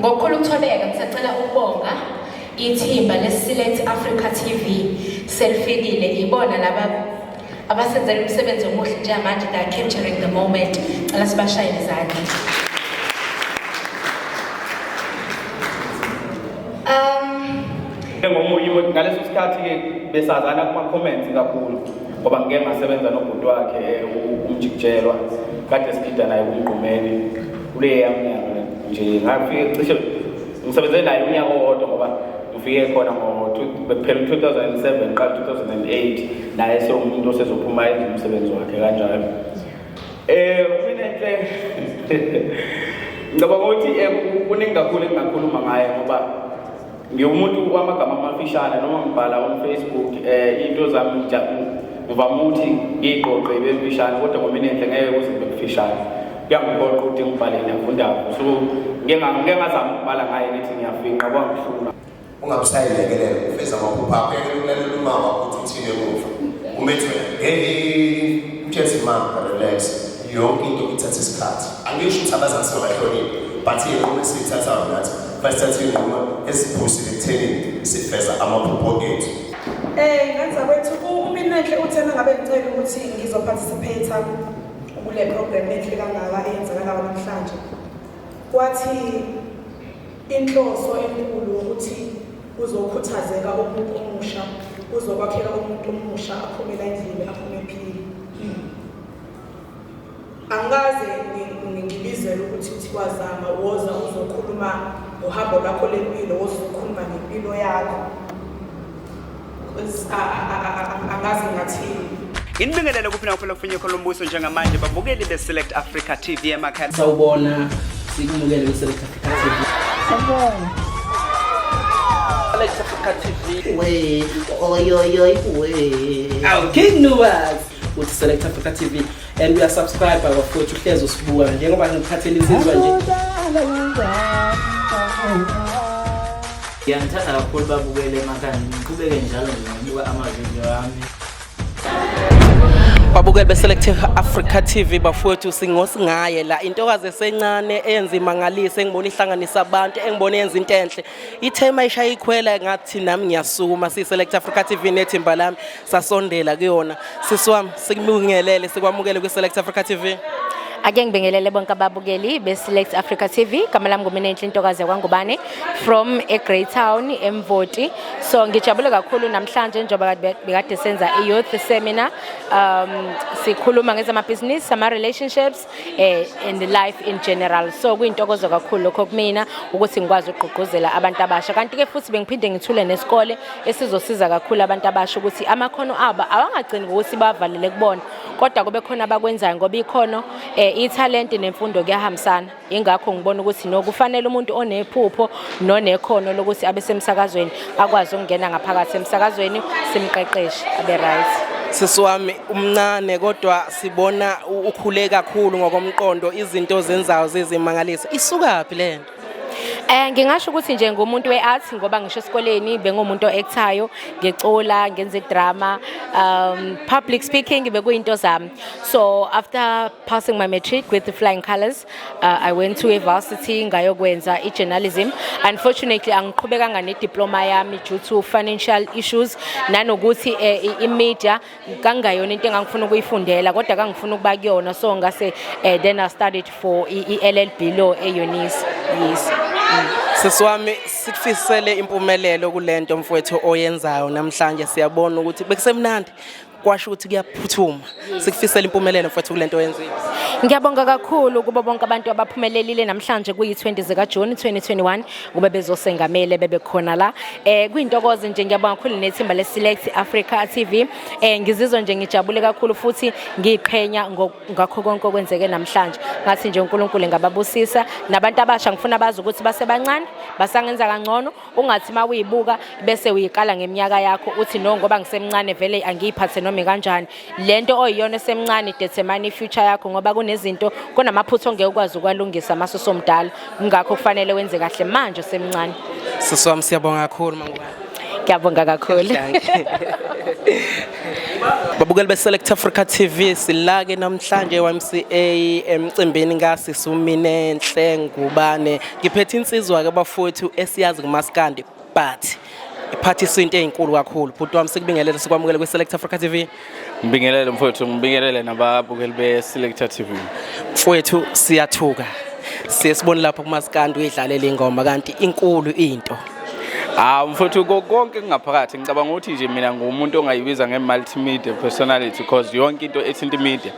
Ngokukhulu ukuthobeka ngisacela ukubonga ithimba le-Select Africa TV selifikile ibona laba abasenzela umsebenzi omuhle njengamanje they are capturing the moment. Cela sibashayele izandla. Ngomunye ngaleso sikhathi ke besazana kuma comments kakhulu ngoba ngeke ngasebenza nobhuti wakhe umjikijelwa kade siphida naye kumgqumeni kule yaminyaka nje ngafike cishe ngisebenze naye unyaka owodwa ngoba ngifike khona kuphela 2007 qala 2008 naye sewumuntu osezophuma umsebenzi wakhe kanjalo mina enhle ngoba ukuthi kuningi kakhulu engakhuluma ngaye ngoba ngiwumuntu wamagama amafishane noma ngibhala on Facebook into zami ngivama ukuthi ngiqoqe bemfishane kodwa ngoba mina enhle ngeke kuzibe kufishane kuyangiphoqa ukuthi ngibhale nefundaba so ngeke ngazama ukubhala ngaye nithi ngiyafinqa kwangihlula ungabusayilekelela ufeza amaphupho akho ekulalela umama ukuthi uthini emuva umethwe uthethi mama relax yonke into ithatha isikhathi angisho ukuthi abazali sebayihlonile but yena uma sithatha nathi basithathile noma esiphusile ekutheni sifeza amaphupho ethu ngenza kwethu kumina enhle uthena ngabe ngicela ukuthi ngizoparticipate kule program enhle kangaka eyenzakala namhlanje kwathi inhloso enkulu ukuthi uzokhuthazeka umuntu omusha uzokwakhela umuntu omusha aphumela endlini aphume ephila angaze ngibizele ukuthi thiwazama woza uzokhuluma uhambo lwakho lempilo wozokhuluma ngempilo yakho angaze ngathini Inibingelele kuphina kuphela kufunye khona umbuso njengamanje babukeli be-Select Africa TV emakhaya. Sawubona sikumukele ku-Select Africa TV. Sawubona. Select Africa TV. We King Nuwas with Select Africa TV and we are subscribed by our futhi uhlezi usibuka njengoba ngikhathele insizwa nje. Ngiyangithanda kakhulu babukele emakhaya ngiqhubeke njalo ngibuka amavideo ami. Babukeli be-Select Africa TV bafowethu singosingaye la intokazi esencane eyenza imangalise engibona ihlanganisa abantu engibona yenza into enhle ithema ishaya ikhwela ngathi nami ngiyasukuma si-Select Africa TV nethimba lami sasondela kuyona sisiwami sikumubingelele sikwamukele kwi-Select Africa TV. Ake ngibingelele bonke ababukeli be-Select Africa TV. Igama lami ngumina enhle intokazi yakwangubane from eGreat Town eMvoti. So ngijabule kakhulu namhlanje njengoba bekade senza i-youth seminar. Sikhuluma ngezamabhizinisi, ama-relationships and life in general. So kuyintokozo kakhulu lokho kumina ukuthi ngikwazi ukugqugquzela abantu abasha. Kanti ke futhi bengiphinde ngithule nesikole esizosiza kakhulu abantu abasha ukuthi amakhono abo awangagcini ukuthi bavalele kubona kodwa kube khona abakwenzayo ngoba ikhono italent nemfundo kuyahambisana ingakho ngibona ukuthi nokufanele umuntu onephupho nonekhono lokuthi abe semsakazweni akwazi ukungena ngaphakathi emsakazweni simqeqeshe abe right. Sisiwami umncane kodwa sibona ukhule kakhulu ngokomqondo izinto zenzayo zezimangalisa isukaphi lento? Ngingasho ukuthi nje ngumuntu we-art ngoba ngisho esikoleni bengumuntu o-actayo ngicula ngenza drama public speaking bekuyinto zami. So after passing my matric with the flying colors I went to a varsity ngayokwenza i-journalism. Unfortunately angiqhubekanga ne-diploma yami due to financial issues nanokuthi i-media kangayona into engangifuna ukuyifundela kodwa kangifuna ukuba kuyona so ngase then I studied for i-LLB law e-UNIS. Yes. Sisiwami sikufisele impumelelo kulento mfowethu oyenzayo namhlanje siyabona ukuthi bekusemnandi kwasho ukuthi kuyaphuthuma sikufisela impumelelo mfowethu kulento oyenzile. Ngiyabonga kakhulu kubo bonke abantu abaphumelelile namhlanje kuyi-20 zika June 2021 kube bezosengamele bebekhona la kuyintokozo nje ngiyabonga kakhulu nethimba le-Select Africa TV ngizizwa nje ngijabule kakhulu futhi ngiqhenya ngakho konke okwenzeke namhlanje ngathi nje uNkulunkulu ngababusisa nabantu abasha ngifuna bazi ukuthi basebancane basangenza kangcono ungathi mawibuka bese uyikala ngeminyaka yakho uthi no ngoba ngisemncane vele angiyiphathe noma kanjani lento oyiyona esemncane determine future yakho ngoba kunezinto kunamaphutho ongeke ukwazi ukwalungisa maso somdala ngakho kufanele wenze kahle manje semncane. Sisiwami siyabonga kakhulu mangubani. Ngiyabonga kakhulu. Babukeli beSelect Africa TV silake namhlanje YMCA emcimbini kaSisuminenhle Ngubane. Ngiphethe insizwa ke bafowethu esiyazi kumaskandi but iphathisa into ezinkulu kakhulu. Bhuti wami sikubingelele sikwamukele kweSelect Africa TV. Ngibingelele mfowethu, ngibingelele nababukeli beSelect TV. Mfowethu siyathuka. Siyesibona lapha kumaskandi uyidlalela ingoma kanti inkulu into. Mfowethu konke kungaphakathi ngicabanga ukuthi nje mina ngumuntu ongayibiza nge-multimedia personality because yonke into ethinta media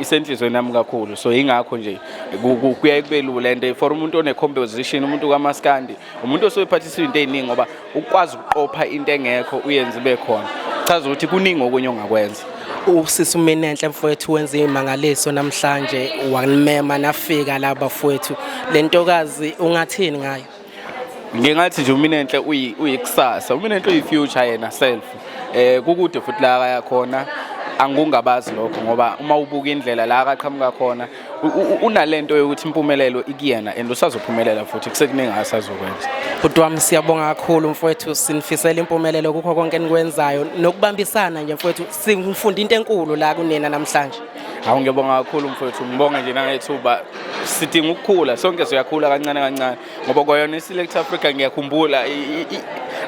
isenhlizweni nami kakhulu, so ingakho nje kuya kube lula and for umuntu one-composition, umuntu kamaskandi, umuntu osoyiphathisa into eziningi ngoba ukwazi ukuqopha into engekho uyenze ibe khona. Chaza ukuthi kuningi okunye ongakwenza. Usisuminenhle mfowethu wenza imangaliso namhlanje wanimema nafika la bafowethu. Le ntokazi ungathini ngayo? Ngingathi nje uMinenhle uyikusasa, uMinenhle uyifuture yena self. Kukude futhi la yakhona angungabazi lokho ngoba uma ubuka indlela la aqhamuka khona unalento yokuthi impumelelo ikuyena and usazophumelela futhi kusekuningi asazokwenza. Bhuti wami siyabonga kakhulu mfowethu, sinifisela impumelelo kukho konke enikwenzayo nokubambisana nje mfowethu. Singifunda into enkulu la kunina namhlanje. Ngiyabonga kakhulu mfowethu, ngibonge nje nangethuba sidinga ukukhula, sonke siyakhula kancane kancane ngoba kwayona iSelect Africa ngiyakhumbula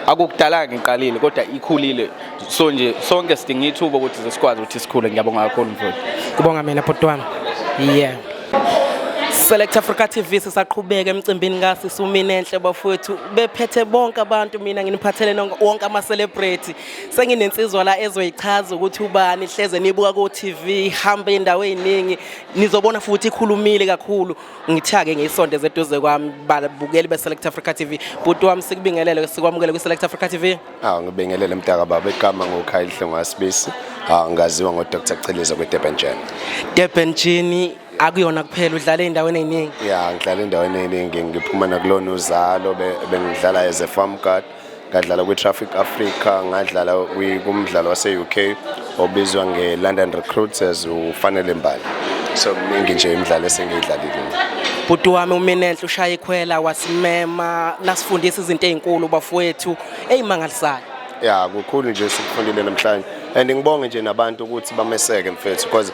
akukudalanga ngiqalile kodwa ikhulile, so nje sonke sidinga ithuba ukuthi sikwazi ukuthi sikhule. Ngiyabonga kakhulu mfowethu. Kubonga mina bhuti wami. Yeah. Select Africa TV sisaqhubeka emcimbini kaSisuminenhle bafowethu bephethe bonke abantu, mina nginiphathele wonke ama celebrity. Senginensizwa la ezoyichaza ukuthi ubani, hleze nibuka ku TV, hambe indawo eziningi, nizobona futhi ikhulumile kakhulu. Ngithake ngisondeze eduze kwami babukeli beSelect Africa TV. Bhuti wami sikubingelele sikwamukele kwiSelect Africa TV. Ngibingelele mntaka baba, igama ngoKhayile Ngwasibisi. Ngaziwa ngoDr. Cheleza kweDurban Gin. Durban Gin akuyona kuphela, udlala endaweni eziningi. Ngidlala endaweni eziningi, ngiphuma nakulona uzalo bengidlala as a farm guard, ngadlala kwiTraffic Africa, ngadlala kumdlalo wase-UK obizwa ngeLondon Recruiters ufanele Mbali. So miningi nje imidlalo esengiyidlalile. Bhuti wami uMinenhle ushaya ikhwela wasimema nasifundisa izinto ezinkulu bafowethu ezimangalisayo. Kukhulu nje sikufundile namhlanje and ngibonge nje nabantu ukuthi bameseke mfethu because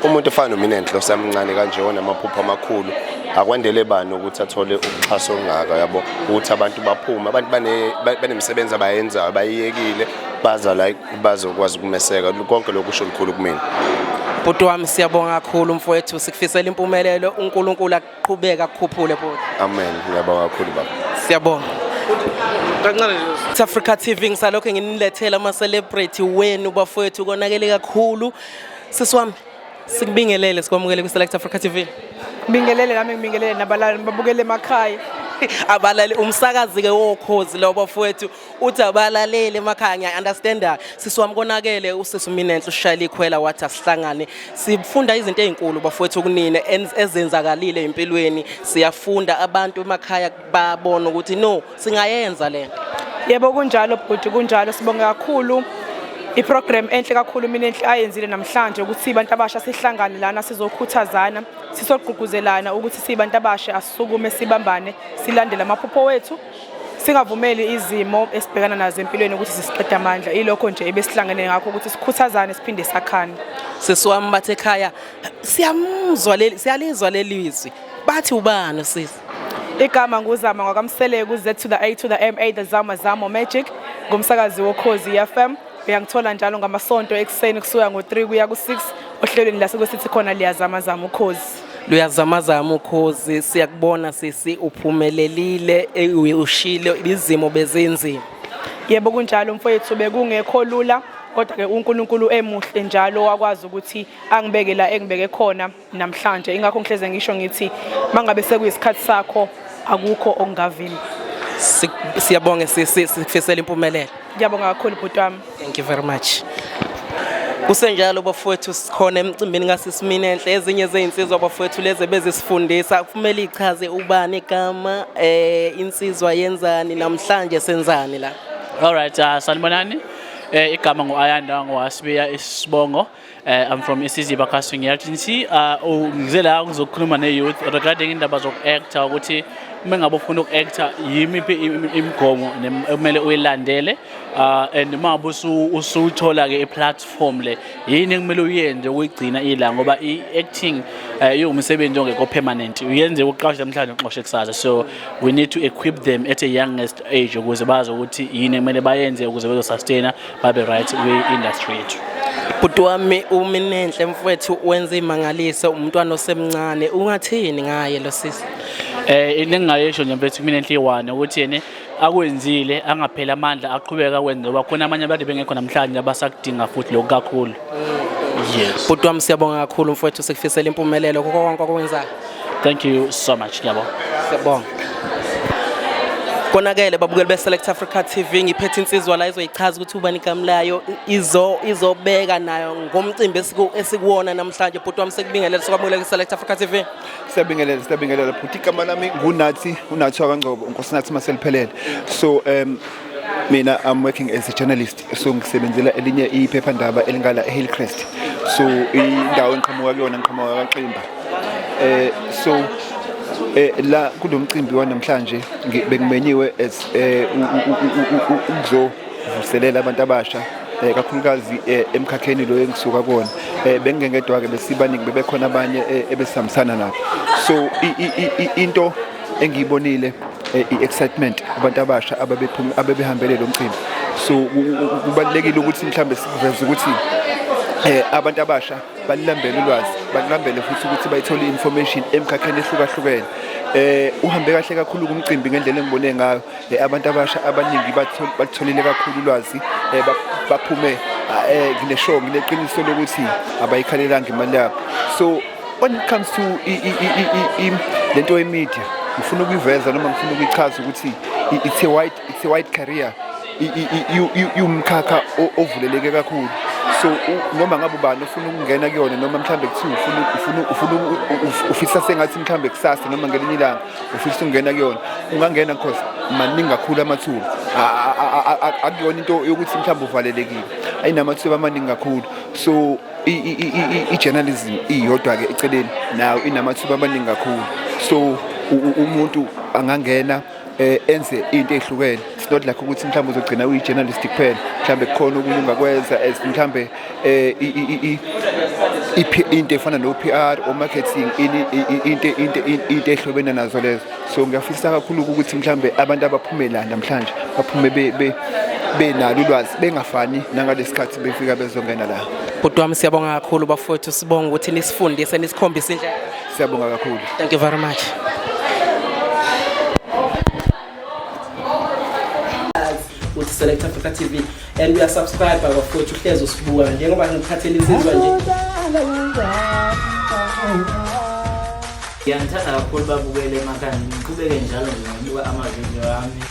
umuntu ofana noMinenhle osamncane kanje onamaphupho amakhulu akwandele bani ukuthi athole uxhaso ongaka, yabo, ukuthi abantu baphuma, abantu banemisebenzi abayenzayo bayiyekile baza la bazokwazi ukumeseka. Konke lokho kusho likhulu kumina. Bhuti wami siyabonga kakhulu mfowethu, sikufisela impumelelo, uNkulunkulu aqhubeka akukhuphule bhuti. Amen. Ngiyabonga kakhulu baba. Siyabonga. South Africa TV ngisalokho nginilethela ama celebrity wenu bafowethu konakele kakhulu. Sisi wami sikubingelele sikwamukele kwiSelect Africa TV. Ngibingelele nami, ngibingelele nabalali babukele emakhaya. Abalali umsakazi ke wokhozi lo bafowethu uthi abalalele emakhaya. Ngiya understand sisi wami konakele uSisuminenhle ushayela ikhwela wathi asihlangane sifunda izinto ezinkulu bafowethu kunina ezenzakalile empilweni. Siyafunda abantu emakhaya babona ukuthi no singayenza lento. Yebo kunjalo bhuti, kunjalo. Sibonga kakhulu iprogram enhle kakhulu Minenhle ayenzile namhlanje ukuthi abantu abasha sihlangane lana sizokhuthazana, sisogqugquzelana ukuthi sibantu abasha asisukume sibambane, silandele amaphupho wethu, singavumeli izimo esibhekana nazo empilweni ukuthi sisiqeda amandla. Ilokho nje ebesihlangene ngakho ukuthi sikhuthazane siphinde sakhane. Sisi wami bathe ekhaya siyalizwa lelizwi. Bathi ubani sisi? Igama nguzama ngwakamseleke uZ to the A to the MA the Zama Magic ngumsakazi wokhozi FM. Uyangithola njalo ngamasonto ekseni kusuka ngo3 kuya ku6 ohlelweni lasekwesithi khona liyazamazama ukhozi. Luyazamazama ukhozi. Siyakubona sisi uphumelelile, ushilo izimo bezenzima. Yebo kunjalo mfowethu, bekungekho lula kodwa ke uNkulunkulu emuhle njalo wakwazi ukuthi angibeke la engibeke khona namhlanje. Ingakho ngihleze ngisho ngithi mangabe sekuyisikhathi sakho akukho okungavimba. Siyabonga sisi sikufisela impumelelo. Ngiyabonga kakhulu bhuti wami. Thank you very much. Kusenjalo bafowethu sikhona emcimbini kaSisuminenhle, ezinye zezinsizwa bafowethu leze bezisifundisa kumele ichaze ubani igama, insizwa yenzani, namhlanje senzani la. Alright, sanibonani. Igama ngoAyanda ngoWasibiya Isibongo. I'm from Isiziba Casting Agency. Ngizela ukuzokhuluma ne-youth regarding indaba zoku-acta ukuthi uma ngabe ufuna uku-acta yimiphi imigomo ekumele uyilandele and uma ngabe usuthola-ke i-platform le yini ekumele uyenze ukuyigcina ila ngoba i-acting iwumsebenzi ongekho permanent uyenze uqashe namhlanje uqoshe kusasa so we need to equip them at a youngest age ukuze bazi ukuthi yini ekumele bayenze ukuze bezosustaina babe right kwi-industry yethu. Bhuti wami uMinenhle mfowethu wenza imangaliso umntwana osemncane ungathini ngaye lo sisi? Into engingayisho nje mfethu kuMinenhle iwane ukuthi yena akwenzile angaphela amandla aqhubeka akwenze ngoba khona abanye abantu bengekho namhlanje abasakudinga futhi lokho kakhulu. Yes. Bhuti wami siyabonga kakhulu mfowethu sikufisela impumelelo konke konke okwenzayo. Thank you so much ngiyabonga. Siyabonga. Konakele babukeli beSelect Africa TV ngiphethe insizwa la izoyichaza ukuthi ubani igama layo izobeka nayo ngomcimbi esikuwona namhlanje bhuti wami sekubingelela sokwamukela kwiSelect Africa TV. Siyabingelela bhuti igama lami nguNathi waKangcobo uNkosinathi Maseliphelele. So mina I'm working as a journalist so ngisebenzela elinye iphephandaba elingala eHillcrest. So indawo engiqhamuka kuyona ngiqhamuka kaXimba. So la kulomcimbi wanamhlanje bengimenyiwe as ukuzovuselela abantu abasha kakhulukazi emkhakheni lo engisuka kuona bengengedwa ke besibaningi bebekhona abanye ebesihambisana nabo. So into engiyibonile i-excitement abantu abasha abebehambele lo mcimbi. So kubalekile ukuthi mhlambe siveze ukuthi abantu abasha balilambele ulwazi balilambele futhi ukuthi bayithole information emkhakheni ehlukahlukene. Uhambe kahle kakhulu kumcimbi ngendlela engibone ngayo abantu abasha abaningi batholile kakhulu ulwazi baphume ngineshow ngineqiniso lokuthi abayikhalelanga imali yabo. So when it comes to lento yemedia ngifuna ukuyiveza noma ngifuna ukuyichaza ukuthi it's a wide career umkhakha ovuleleke kakhulu. So noma ngabe ubani ufuna ukungena kuyona noma mhlambe kuthiwa ufuna ufisa sengathi mhlambe kusasa noma ngelinye ilanga ufisa ukungena kuyona ungangena because maningi kakhulu amathuba akuyona into yokuthi mhlambe uvalelekile ayinamathuba amaningi kakhulu. So i-journalism iyodwa ke eceleni nayo inamathuba amaningi kakhulu. So umuntu angangena enze into ehlukene. It's not like ukuthi mhlambe uzogcina uyi-journalist kuphela mhlambe kukhona okunye ungakwenza as mhlambe into efana no-PR o marketing into ehlobene nazo lezo. So ngiyafisa kakhulu ukuthi mhlambe abantu abaphume la namhlanje baphume benalo ulwazi bengafani nangalesikhathi befika bezongena la. Bhuti wami siyabonga kakhulu bafowethu sibonga ukuthi nisifundise nisikhombise indlela. Siyabonga kakhulu. Thank you very much. With Select Africa TV and we are subscribed bafowethu uhlezi usibuka njengoba ngiphathele insizwa nje. Ngiyangithanda kakhulu babukele emakhaya ngiqhubeke njalo nje ngibuka ama-video ami.